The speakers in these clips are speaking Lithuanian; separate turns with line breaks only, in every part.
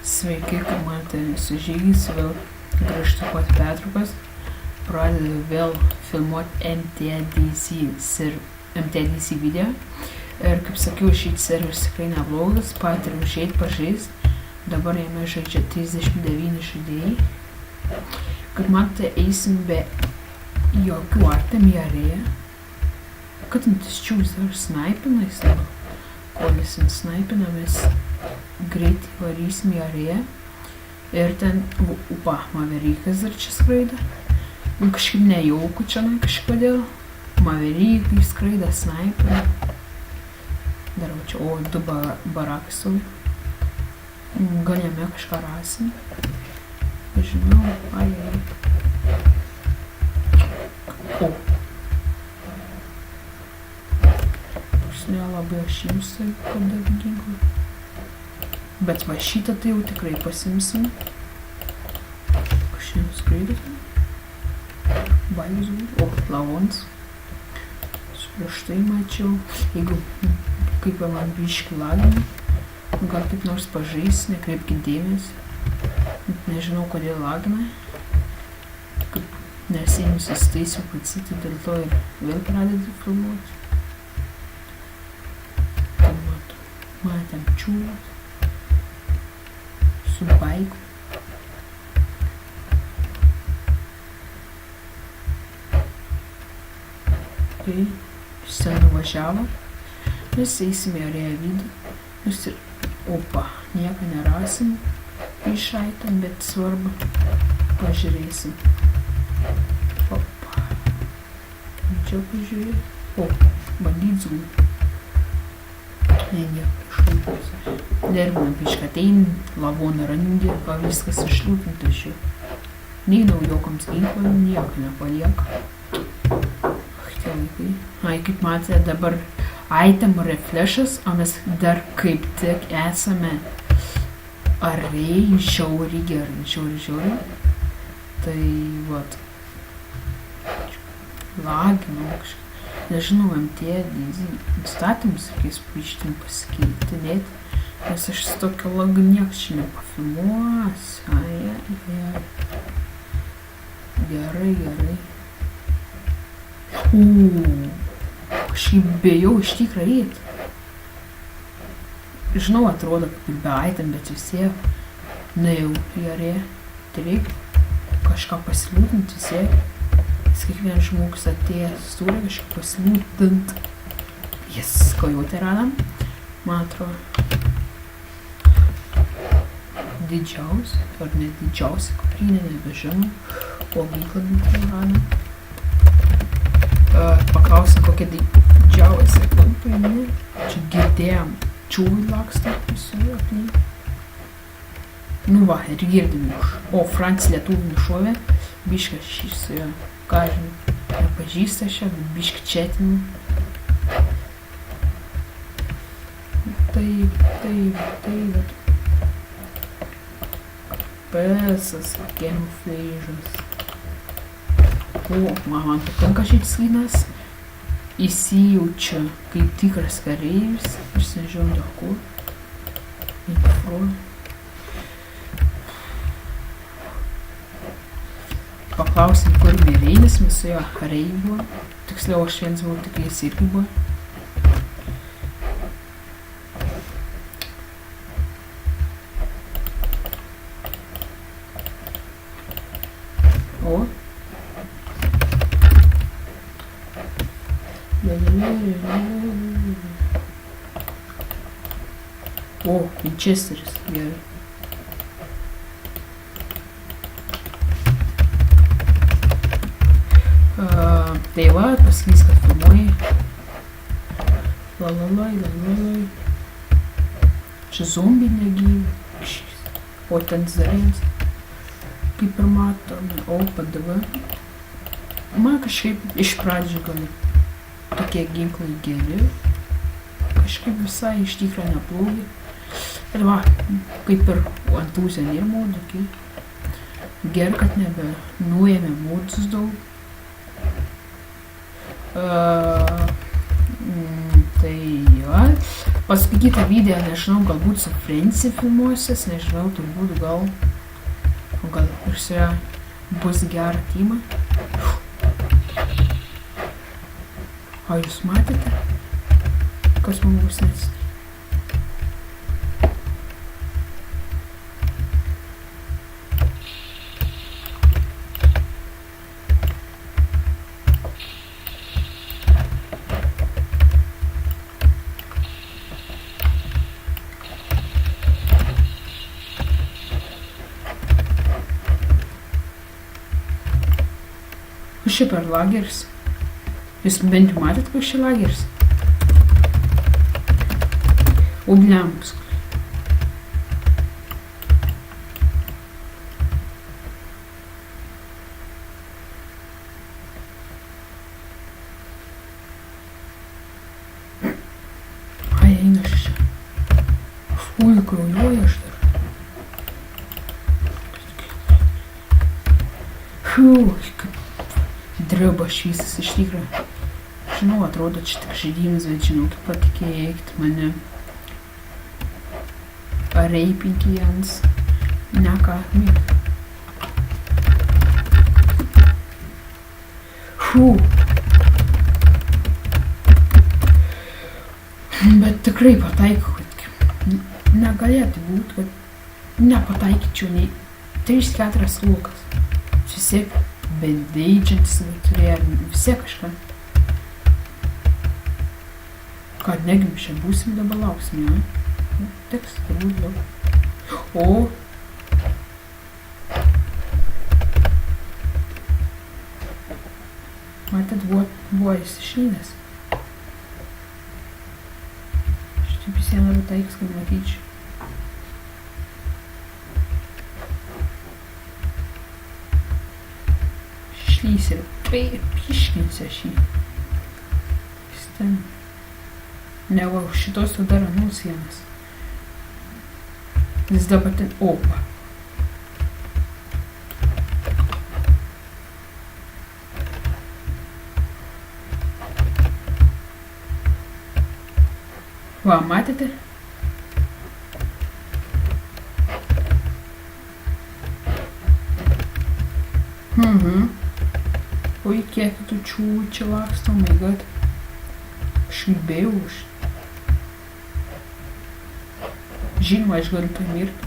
Sveiki, kad matote su Žygis, vėl grįžtu po pertraukos. Pradedu vėl filmuoti MTDC video. Ir kaip sakiau, šit serveris tikrai neblogas, patiriu išeit pažaist. Dabar jame žaidžia 39 žaidėjai. Kad matote, eisim be jokių artem į arėją. Kad tas čiūs dar snaipina, jis savo kolis ant snaipina, mes greitai varysim į arėją. Ir ten, Maverikas dar čia skraida. Kažkaip nejauku čia, kažkodėl. Maverikai skraida, snaipina. Darau čia, du barakai savi. Gal jame kažką rasim. Žinau, ai. Nelabai aš imsiu, kada ginklą. Bet va šitą tai jau tikrai pasimsim. Kas šiandien skraidėte? Baigus buvo. Lavons. Prieš tai mačiau. Jeigu kaip man biškį lagina, gal kaip nors pažais, nekreipkit dėmesį. Nežinau, kodėl lagina. Nesėmiu susitaisiu patsitį, dėl to ir vėl pradedu filmuoti. Matėm čiūvas su baiku. Tai jis ten nuvažiavo. Mes eisim į arėją vidų. Mes ir, nieko nerasim išaitam, bet svarbu pažiūrėsim. Čia pažiūrėt. Bandyt zūnį. Nieko išlūpus. Nervina bišką atein, lavoną randi, viskas išlūpinta iš jų. Nei naujokams ginklą, nieko nepalieka. Tie laikai. Kaip matėte, dabar item reflešas, o mes dar kaip tik esame arėjai, žiauriai gerai, žiauriai. Tai vat. Lagino kažką. Nežinau, MTDC įstatymus reikės paaiškinti pasikeitinėti, nes aš su tokio lagu nieks čia nepafilmuosiu. Gerai. Kažkaip bijau iš tikrą eit. Žinau, atrodo kaip ir be item, bet vis tiek. Jau į arėją. Tai reikia kažką pasiliūtinti vis tiek. Kiekvienas žmogus atėjęs turi kažkaip pasiliūtint. Kojotę radam. Man atrodo didžiausia, ar ne didžiausia kuprinė, nebežinau. O ginklą radam. Paklausim, kokia didžiausia kuprinė. Čia girdėjom čiūvai lakstą visur aplink. Ir girdim už. Franc lietuvį nušovė. Biškas šis ką žinai, nepažįsta šią, bet biškį četinį. Tai, pesas, camouflage'as. Man patinka šitas skynas. Įsijaučia kaip tikras kareivis, aš nežinau dėl kur. Info. Paklausim, kur mėreinis, mes su jo kariai buvo. Tiksliau, aš vienas buvau, tik jis irgi buvo. Winchesteris, gerai. Tai va, pasakys, kad filmuoji. Lalalai. Čia zombiai negyvi. O ten zarės. Kaip ir matome. PDV. Man kažkaip iš pradžių gal tokie ginklai geri. Kažkaip visai iš tikrą neblogi. Ir va, kaip ir Antūzen ir modų. Gerai, kad nebe nuėmė modus daug. Tai va, Paskui kitą video, nežinau, galbūt su Frensi filmuosies, nežinau, turbūt gal ir su ją bus gera tyma. O jūs matėte, kas man bus neatsitikė? Kas čia per lageris? Jūs bent jau matėt, kas čia lageris? Ugniams. Ai, eina aš čia. Ui, kraujuoju aš dar. Dreba švysas iš tikrųjų. Žinau, atrodo čia tik žaidimas, bet žinau, kaip patikėkit mane. Pareipinkį jans. Ne ką, myk. Bet tikrai pataikau, kad negalėtų būt, kad nepataikyčiau nei 3-4 lukas. Vis tiek bendeidžiantis turėjo visi kažką. Ką, negim čia būsim, dabar lauksim, ja? Teks, turbūt daug. O! Matėt, buvo jis išlydęs. Štai visiems labai taikas, kad matyčiau. Išlys ir piškinsiu aš jį. Jis ten. Ne, va, šitos jau dar anų sienas. Jis dabar ten. Opa. Va, matėte? Oi, kiek tų čiūų čia laksto, my god. Aš libėjau už. Žinoma, aš galiu pamirti.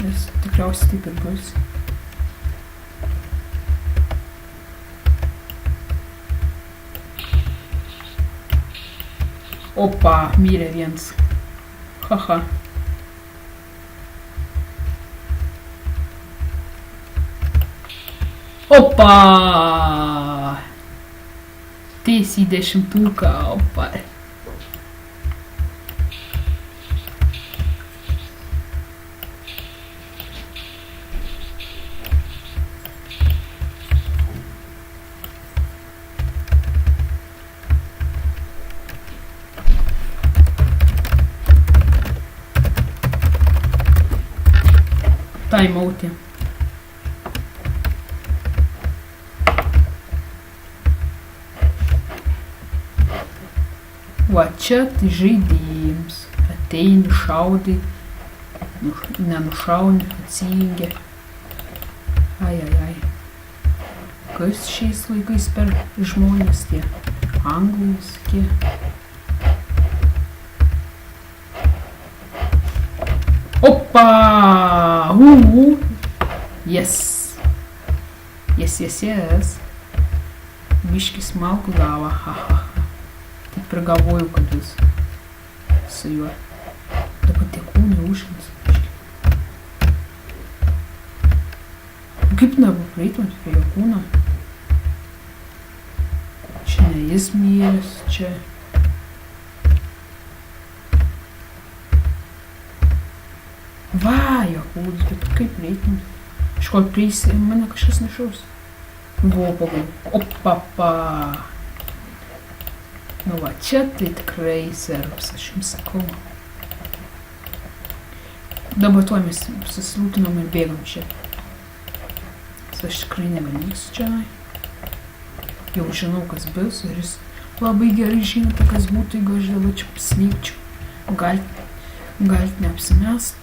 Nes tikriausiai taip ir bus. Opa, mirė viens. Haha. Opa! Tiesiai 10-tuką, opa. Time-out'e. Va čia tai žaidėjams. Ateini, šaudai, nenušauni, atsijungia. Ai. Kas šiais laikais per žmonės tie? Anglai visokie. Opa! Yes. Biškį smalkų gavo, haha. Taip ir galvoju, kad jūs su juo. Dabar tie kūnai užkins. Kaip dabar praeitumėt prie jo kūno? Čia ne jis mylės, čia. Va, jo kūnas, bet kaip reitumėt? Iš kol prieisi, mane kažkas nešaus. Buvo pagal. Opapa. Nu va, čia tai tikrai servas, aš jums sakau. Dabar tuo mes susilūkinom ir bėgam čia. Aš tikrai nevalysiu čia. Jau žinau, kas bus ir jis labai gerai žinote, kas būtų, jeigu aš dabar čia paslėpčiau. galit neapsimest.